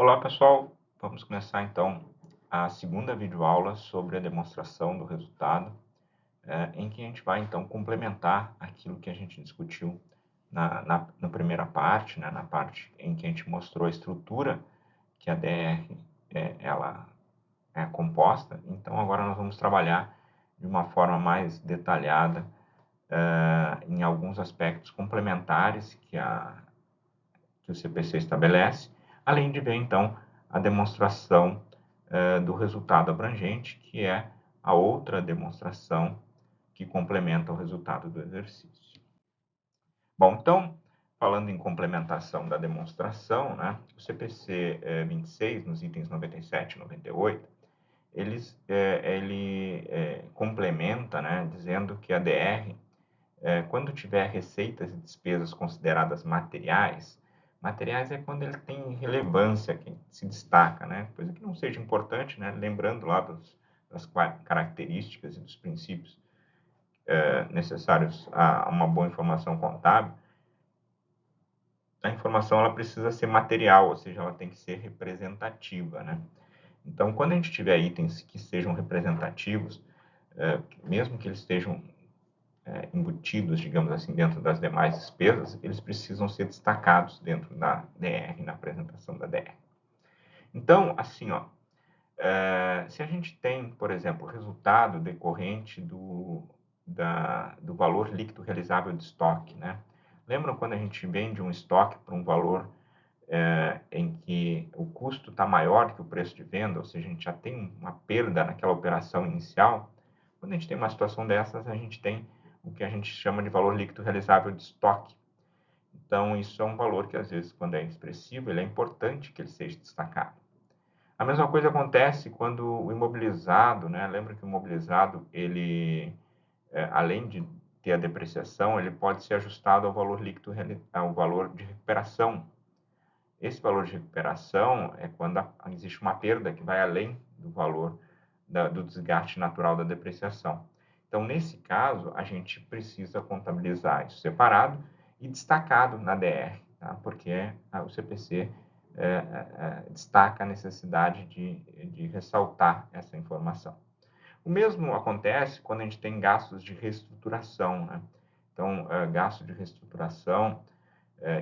Olá pessoal, vamos começar então a segunda videoaula sobre a demonstração do resultado, em que a gente vai então complementar aquilo que a gente discutiu na primeira parte, né, na parte em que a gente mostrou a estrutura que a DR ela é composta. Então agora nós vamos trabalhar de uma forma mais detalhada em alguns aspectos complementares que o CPC estabelece, além de ver, então, a demonstração do resultado abrangente, que é a outra demonstração que complementa o resultado do exercício. Bom, então, falando em complementação da demonstração, né, o CPC 26, nos itens 97 e 98, ele complementa, né, dizendo que a DR, quando tiver receitas e despesas consideradas materiais, materiais é quando ele tem relevância, que se destaca, né? Coisa que não seja importante, né? Lembrando lá das características e dos princípios necessários a uma boa informação contábil, a informação ela precisa ser material, ou seja, ela tem que ser representativa, né? Então, quando a gente tiver itens que sejam representativos, mesmo que eles estejam embutidos, digamos assim, dentro das demais despesas, eles precisam ser destacados dentro da DR, na apresentação da DR. Então, assim, ó, se a gente tem, por exemplo, o resultado decorrente do valor líquido realizável de estoque, né? Lembram quando a gente vende um estoque para um valor em que o custo está maior que o preço de venda, ou seja, a gente já tem uma perda naquela operação inicial? Quando a gente tem uma situação dessas, a gente tem o que a gente chama de valor líquido realizável de estoque. Então, isso é um valor que, às vezes, quando é expressivo, ele é importante que ele seja destacado. A mesma coisa acontece quando o imobilizado, né? Lembra que o imobilizado, ele, além de ter a depreciação, ele pode ser ajustado ao valor líquido, ao valor de recuperação. Esse valor de recuperação é quando existe uma perda que vai além do valor do desgaste natural da depreciação. Então, nesse caso, a gente precisa contabilizar isso separado e destacado na DR, tá? Porque o CPC destaca a necessidade de ressaltar essa informação. O mesmo acontece quando a gente tem gastos de reestruturação, né? Então, gasto de reestruturação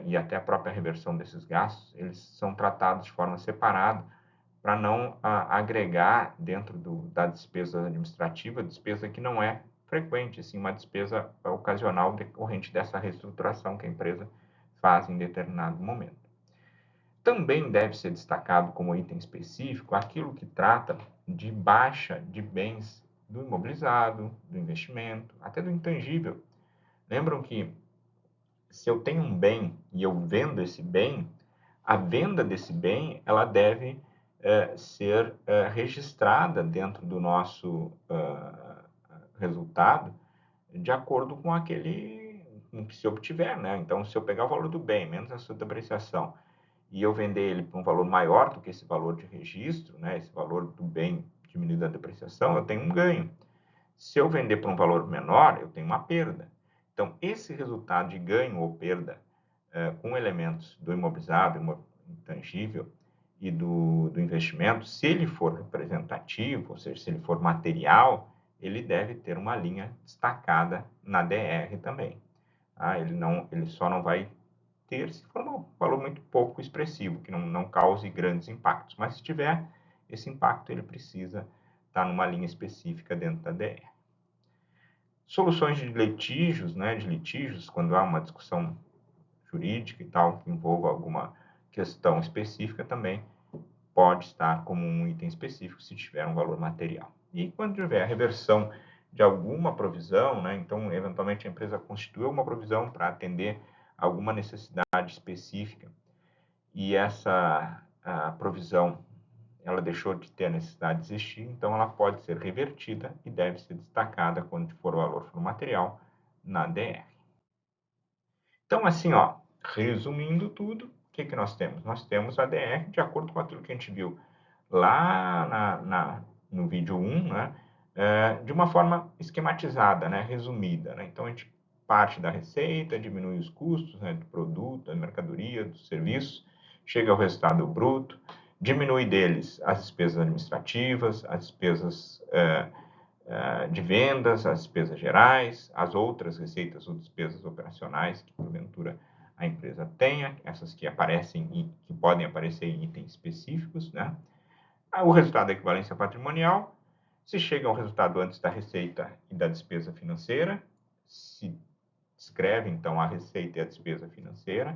e até a própria reversão desses gastos, eles são tratados de forma separada para não agregar dentro da despesa administrativa, despesa que não é frequente, assim, uma despesa ocasional decorrente dessa reestruturação que a empresa faz em determinado momento. Também deve ser destacado como item específico aquilo que trata de baixa de bens do imobilizado, do investimento, até do intangível. Lembram que se eu tenho um bem e eu vendo esse bem, a venda desse bem ela deve ser registrada dentro do nosso resultado de acordo com aquele com que se obtiver, né? Então, se eu pegar o valor do bem menos a sua depreciação e eu vender ele por um valor maior do que esse valor de registro, né? Esse valor do bem diminuído da depreciação, eu tenho um ganho. Se eu vender por um valor menor, eu tenho uma perda. Então, esse resultado de ganho ou perda com elementos do imobilizado, intangível e do investimento, se ele for representativo, ou seja, se ele for material, ele deve ter uma linha destacada na DR também. Ah, ele só não vai ter se for um valor muito pouco expressivo, que não cause grandes impactos. Mas se tiver esse impacto, ele precisa estar numa linha específica dentro da DR. Soluções de litígios, né, quando há uma discussão jurídica e tal, que envolva alguma questão específica, também pode estar como um item específico se tiver um valor material. E quando tiver a reversão de alguma provisão, né, então, eventualmente, a empresa constituiu uma provisão para atender alguma necessidade específica e essa provisão ela deixou de ter a necessidade de existir, então ela pode ser revertida e deve ser destacada quando for o valor for material na DR. Então, assim, ó, resumindo tudo, o que nós temos? Nós temos a DR de acordo com aquilo que a gente viu lá no vídeo 1, né, de uma forma esquematizada, né, resumida. Né? Então, a gente parte da receita, diminui os custos, né, do produto, da mercadoria, do serviço, chega ao resultado bruto, diminui deles as despesas administrativas, as despesas de vendas, as despesas gerais, as outras receitas ou despesas operacionais que, porventura, a empresa tenha, essas que aparecem e que podem aparecer em itens específicos, né? O resultado da equivalência patrimonial, se chega ao resultado antes da receita e da despesa financeira, se descreve, então, a receita e a despesa financeira,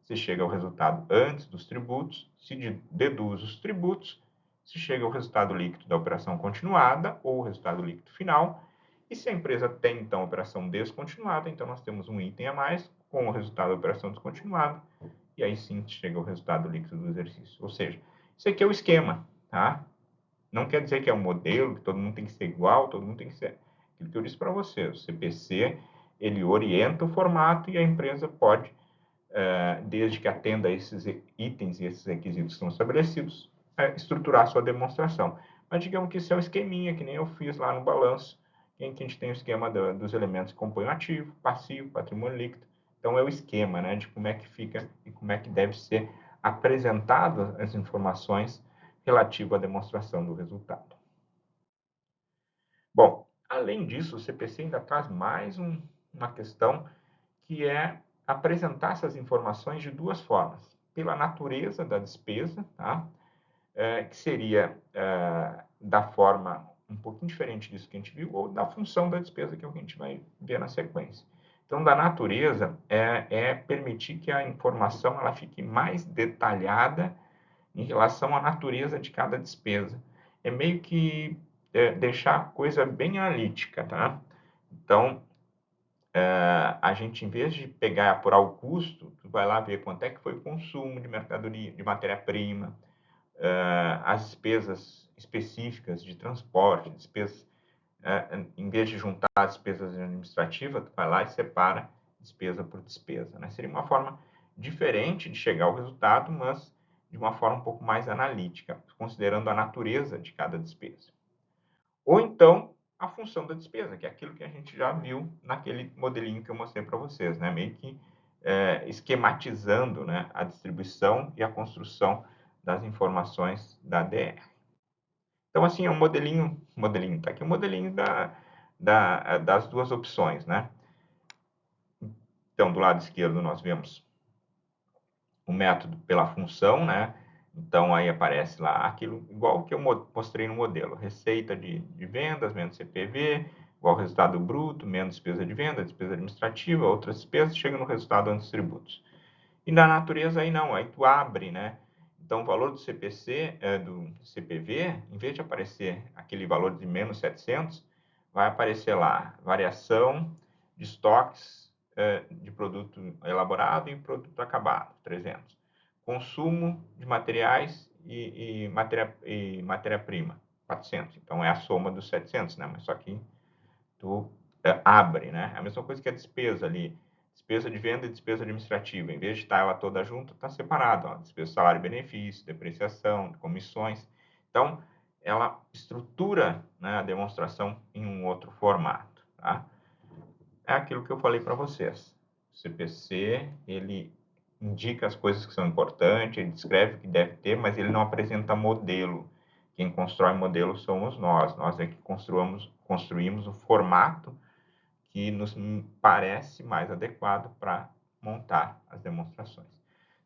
se chega ao resultado antes dos tributos, se deduz os tributos, se chega ao resultado líquido da operação continuada ou o resultado líquido final, e se a empresa tem, então, operação descontinuada, então nós temos um item a mais com o resultado da operação descontinuada, e aí sim chega ao resultado líquido do exercício. Ou seja, isso aqui é o esquema, tá? Não quer dizer que é um modelo, que todo mundo tem que ser igual, todo mundo tem que ser... Aquilo que eu disse para você, o CPC, ele orienta o formato e a empresa pode, desde que atenda a esses itens e esses requisitos que estão estabelecidos, estruturar a sua demonstração. Mas digamos que isso é um esqueminha, que nem eu fiz lá no balanço, em que a gente tem o esquema dos elementos que compõem o ativo, passivo, patrimônio líquido. Então, é o esquema, né, de como é que fica e como é que deve ser apresentado as informações relativo à demonstração do resultado. Bom, além disso, o CPC ainda traz mais uma questão que é apresentar essas informações de duas formas. Pela natureza da despesa, tá? Que seria da forma um pouquinho diferente disso que a gente viu, ou da função da despesa, que é o que a gente vai ver na sequência. Então, da natureza é permitir que a informação ela fique mais detalhada em relação à natureza de cada despesa. É meio que deixar a coisa bem analítica, tá? Então, a gente, em vez de pegar e apurar o custo, tu vai lá ver quanto é que foi o consumo de mercadoria, de matéria-prima, as despesas específicas de transporte, despesas, em vez de juntar as despesas administrativas, tu vai lá e separa despesa por despesa, né? Seria uma forma diferente de chegar ao resultado, mas de uma forma um pouco mais analítica, considerando a natureza de cada despesa. Ou então, a função da despesa, que é aquilo que a gente já viu naquele modelinho que eu mostrei para vocês, né? Meio que esquematizando, né, a distribuição e a construção das informações da DR. Então, assim, é um modelinho, tá aqui o modelinho das duas opções, né? Então, do lado esquerdo nós vemos o método pela função, né? Então, aí aparece lá aquilo, igual que eu mostrei no modelo, receita de vendas menos CPV, igual resultado bruto, menos despesa de venda, despesa administrativa, outras despesas, chega no resultado antes dos tributos. E na natureza aí não, aí tu abre, né? Então, o valor do CPC, do CPV, em vez de aparecer aquele valor de menos 700, vai aparecer lá, variação de estoques de produto elaborado e produto acabado, 300. Consumo de materiais e matéria-prima, 400. Então, é a soma dos 700, né? Mas só que tu abre, né? A mesma coisa que a despesa ali, despesa de venda e despesa administrativa. Em vez de estar ela toda junta, está separada. Ó, despesa de salário e benefício, depreciação, comissões. Então, ela estrutura, né, a demonstração em um outro formato. Tá? É aquilo que eu falei para vocês. O CPC, ele indica as coisas que são importantes, ele descreve o que deve ter, mas ele não apresenta modelo. Quem constrói modelo somos nós. Nós é que construímos o formato que nos parece mais adequado para montar as demonstrações.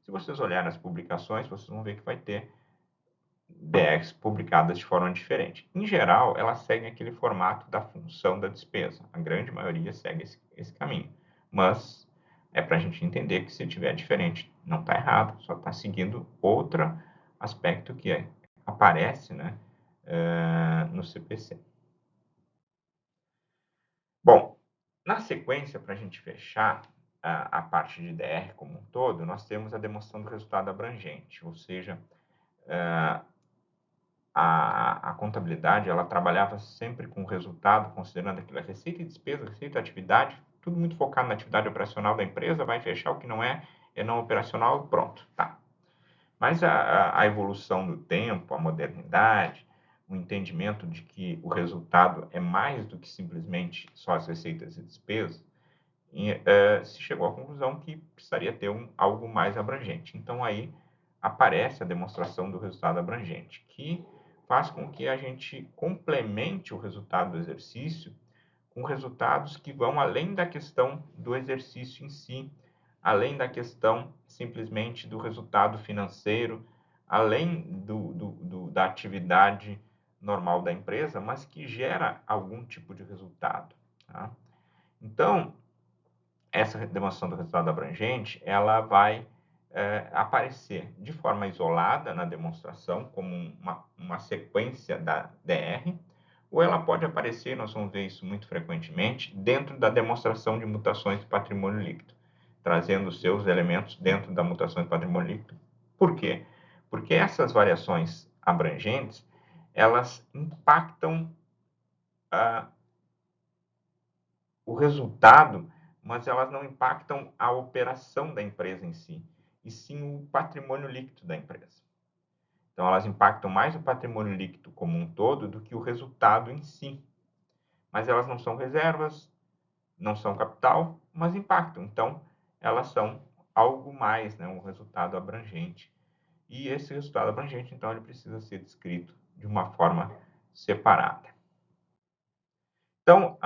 Se vocês olharem as publicações, vocês vão ver que vai ter DRs publicadas de forma diferente. Em geral, elas seguem aquele formato da função da despesa. A grande maioria segue esse caminho. Mas é para a gente entender que se tiver diferente, não está errado, só está seguindo outro aspecto que aparece, né, no CPC. Bom, na sequência, para a gente fechar a parte de DR como um todo, nós temos a demonstração do resultado abrangente, ou seja, a contabilidade ela trabalhava sempre com o resultado, considerando aquilo, receita e despesa, receita e atividade, tudo muito focado na atividade operacional da empresa, vai fechar o que não é não operacional, pronto, tá. Mas a evolução do tempo, a modernidade, o entendimento de que o resultado é mais do que simplesmente só as receitas e despesas, se chegou à conclusão que precisaria ter algo mais abrangente. Então, aí, aparece a demonstração do resultado abrangente, que faz com que a gente complemente o resultado do exercício com resultados que vão além da questão do exercício em si, além da questão simplesmente do resultado financeiro, além da atividade normal da empresa, mas que gera algum tipo de resultado. Tá? Então, essa demonstração do resultado abrangente, ela vai aparecer de forma isolada na demonstração, como uma sequência da DR, ou ela pode aparecer, nós vamos ver isso muito frequentemente, dentro da demonstração de mutações de patrimônio líquido, trazendo os seus elementos dentro da mutação de patrimônio líquido. Por quê? Porque essas variações abrangentes, elas impactam o resultado, mas elas não impactam a operação da empresa em si, e sim o patrimônio líquido da empresa. Então, elas impactam mais o patrimônio líquido como um todo do que o resultado em si. Mas elas não são reservas, não são capital, mas impactam. Então, elas são algo mais, né, um resultado abrangente. E esse resultado abrangente, então, ele precisa ser descrito de uma forma separada. Então,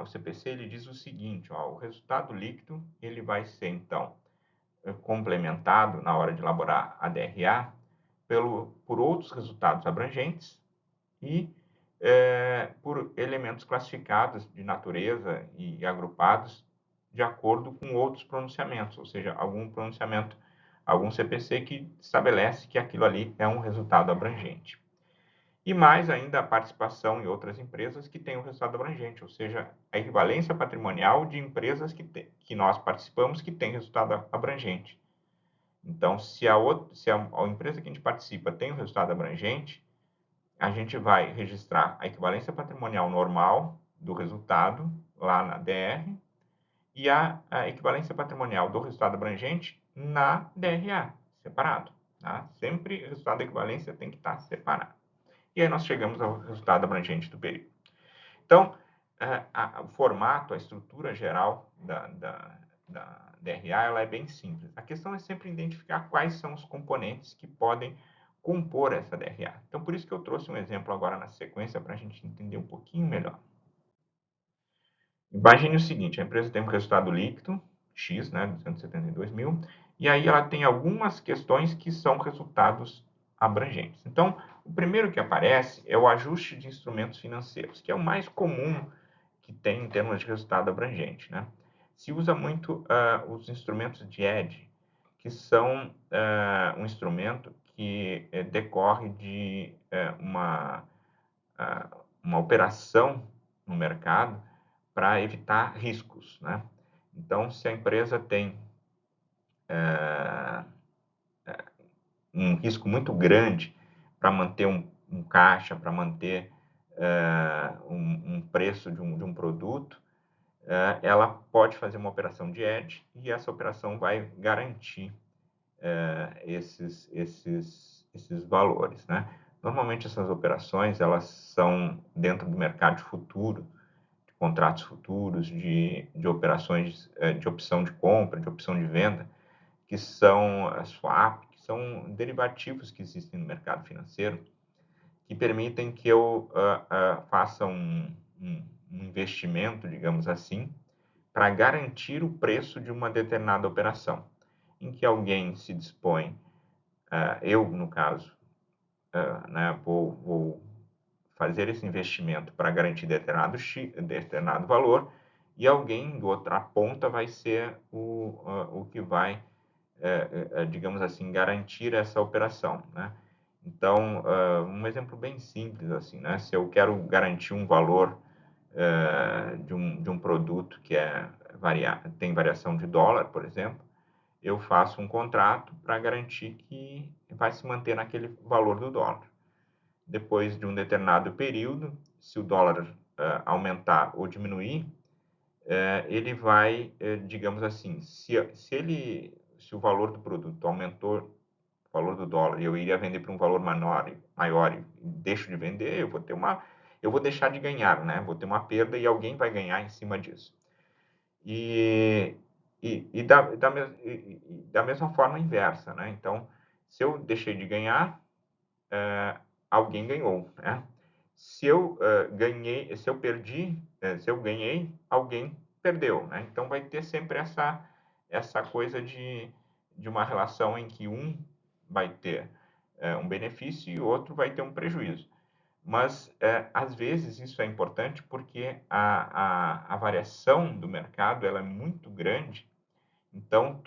o CPC ele diz o seguinte, ó, o resultado líquido ele vai ser, então, complementado na hora de elaborar a DRA por outros resultados abrangentes e por elementos classificados de natureza e agrupados de acordo com outros pronunciamentos, ou seja, algum pronunciamento, algum CPC que estabelece que aquilo ali é um resultado abrangente. E mais ainda a participação em outras empresas que têm um resultado abrangente, ou seja, a equivalência patrimonial de empresas que nós participamos que têm resultado abrangente. Então, se a empresa que a gente participa tem um resultado abrangente, a gente vai registrar a equivalência patrimonial normal do resultado lá na DR e a equivalência patrimonial do resultado abrangente na DRA, separado. Tá? Sempre o resultado da equivalência tem que estar separado. E aí nós chegamos ao resultado abrangente do período. Então, o formato, a estrutura geral da DRA, ela é bem simples. A questão é sempre identificar quais são os componentes que podem compor essa DRA. Então, por isso que eu trouxe um exemplo agora na sequência para a gente entender um pouquinho melhor. Imagine o seguinte, a empresa tem um resultado líquido, X, né, 272 mil, e aí ela tem algumas questões que são resultados abrangentes. Então, o primeiro que aparece é o ajuste de instrumentos financeiros, que é o mais comum que tem em termos de resultado abrangente. Né? Se usa muito os instrumentos de hedge, que são um instrumento que decorre de uma operação no mercado para evitar riscos. Né? Então, se a empresa tem um risco muito grande para manter um caixa, para manter um preço de um produto, ela pode fazer uma operação de hedge e essa operação vai garantir esses valores. Né? Normalmente essas operações elas são dentro do mercado de futuro, de contratos futuros, de operações de opção de compra, de opção de venda, que são swap, que são derivativos que existem no mercado financeiro, que permitem que eu faça um investimento, digamos assim, para garantir o preço de uma determinada operação, em que alguém se dispõe, eu, no caso, né, vou fazer esse investimento para garantir determinado valor, e alguém do outra ponta vai ser o que vai, digamos assim, garantir essa operação. Né? Então, um exemplo bem simples, assim, né? Se eu quero garantir um valor de um produto que tem variação de dólar, por exemplo, eu faço um contrato para garantir que vai se manter naquele valor do dólar. Depois de um determinado período, se o dólar aumentar ou diminuir, ele vai, digamos assim, se o valor do produto aumentou, o valor do dólar, e eu iria vender para um valor maior e deixo de vender, eu vou deixar de ganhar, né? Vou ter uma perda e alguém vai ganhar em cima disso. E da mesma forma inversa, né? Então, Se eu deixei de ganhar, alguém ganhou, né? Se eu ganhei, se eu perdi, se eu ganhei, alguém perdeu, né? Então vai ter sempre essa coisa de uma relação em que um vai ter um benefício e o outro vai ter um prejuízo. Mas às vezes isso é importante porque a variação do mercado ela é muito grande. Então,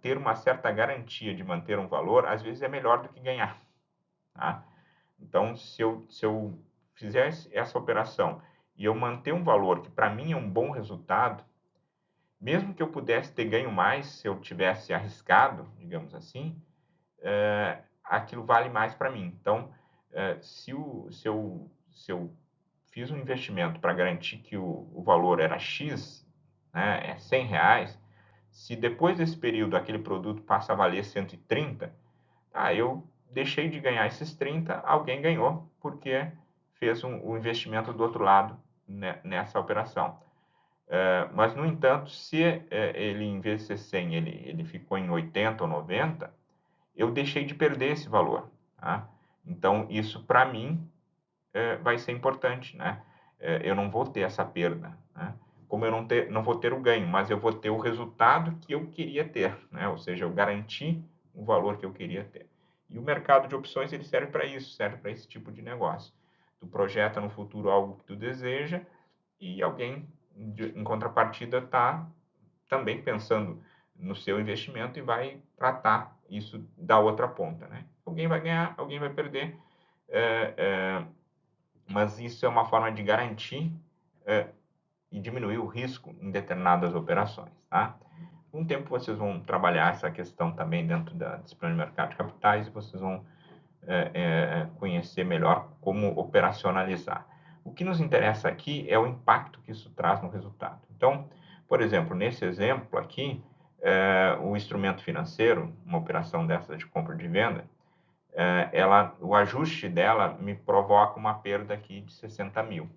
ter uma certa garantia de manter um valor, às vezes é melhor do que ganhar. Tá? Então, se eu fizer essa operação e eu manter um valor que para mim é um bom resultado, mesmo que eu pudesse ter ganho mais se eu tivesse arriscado, digamos assim, aquilo vale mais para mim. Então, se eu fiz um investimento para garantir que o valor era X, né, é R$ 100, se depois desse período aquele produto passa a valer 130, eu deixei de ganhar esses 30, alguém ganhou, porque fez o investimento do outro lado nessa operação. Mas, no entanto, se ele, em vez de ser 100, ele ficou em 80 ou 90, eu deixei de perder esse valor. Tá? Então, isso para mim vai ser importante. Né? Eu não vou ter essa perda. Né? Como eu não vou ter o ganho, mas eu vou ter o resultado que eu queria ter. Né? Ou seja, eu garanti o valor que eu queria ter. E o mercado de opções ele serve para isso, serve para esse tipo de negócio. Tu projeta no futuro algo que tu deseja e alguém, em contrapartida, está também pensando no seu investimento e vai tratar isso da outra ponta. Né? Alguém vai ganhar, alguém vai perder, mas isso é uma forma de garantir e diminuir o risco em determinadas operações. Tá? Com o tempo vocês vão trabalhar essa questão também dentro da disciplina de mercado de capitais e vocês vão conhecer melhor como operacionalizar. O que nos interessa aqui é o impacto que isso traz no resultado. Então, por exemplo, nesse exemplo aqui, o instrumento financeiro, uma operação dessa de compra e de venda, o ajuste dela me provoca uma perda aqui de 60 mil.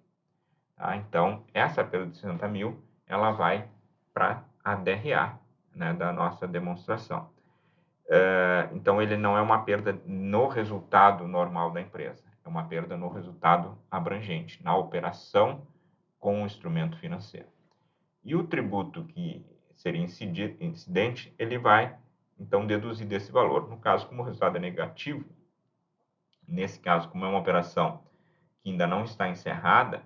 Tá? Então, essa perda de 60 mil, ela vai para a DRA, né, da nossa demonstração. Então, ele não é uma perda no resultado normal da empresa, é uma perda no resultado abrangente, na operação com o instrumento financeiro. E o tributo que seria incidente, ele vai, então, deduzir desse valor. No caso, como o resultado é negativo, nesse caso, como é uma operação que ainda não está encerrada,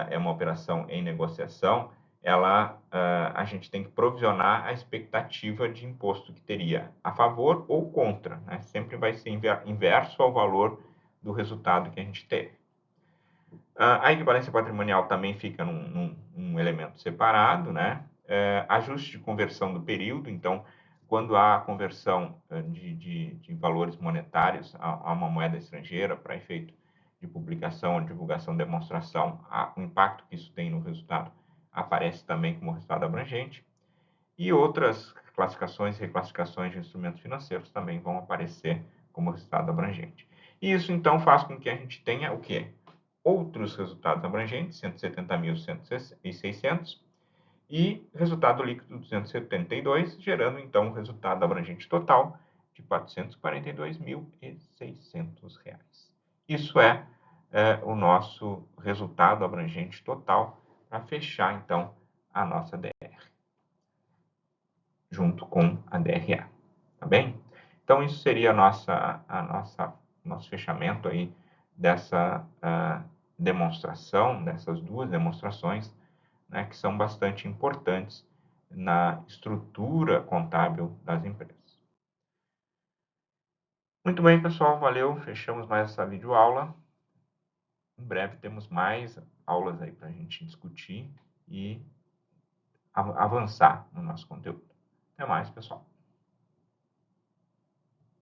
é uma operação em negociação, a gente tem que provisionar a expectativa de imposto que teria a favor ou contra, né? Sempre vai ser inverso ao valor do resultado que a gente teve. A equivalência patrimonial também fica num elemento separado, né? Ajuste de conversão do período, então, quando há conversão de valores monetários a uma moeda estrangeira para efeito de publicação, divulgação, demonstração, o impacto que isso tem no resultado aparece também como resultado abrangente. E outras classificações e reclassificações de instrumentos financeiros também vão aparecer como resultado abrangente. E isso, então, faz com que a gente tenha o quê? Outros resultados abrangentes, 170.600, e resultado líquido 272, gerando, então, um resultado abrangente total de R$ 442.600. Isso é o nosso resultado abrangente total para fechar, então, a nossa DR, junto com a DRA. Tá bem? Então, isso seria nosso fechamento aí dessa demonstração, dessas duas demonstrações, né, que são bastante importantes na estrutura contábil das empresas. Muito bem, pessoal, valeu. Fechamos mais essa videoaula. Em breve temos mais aulas aí para a gente discutir e avançar no nosso conteúdo. Até mais, pessoal.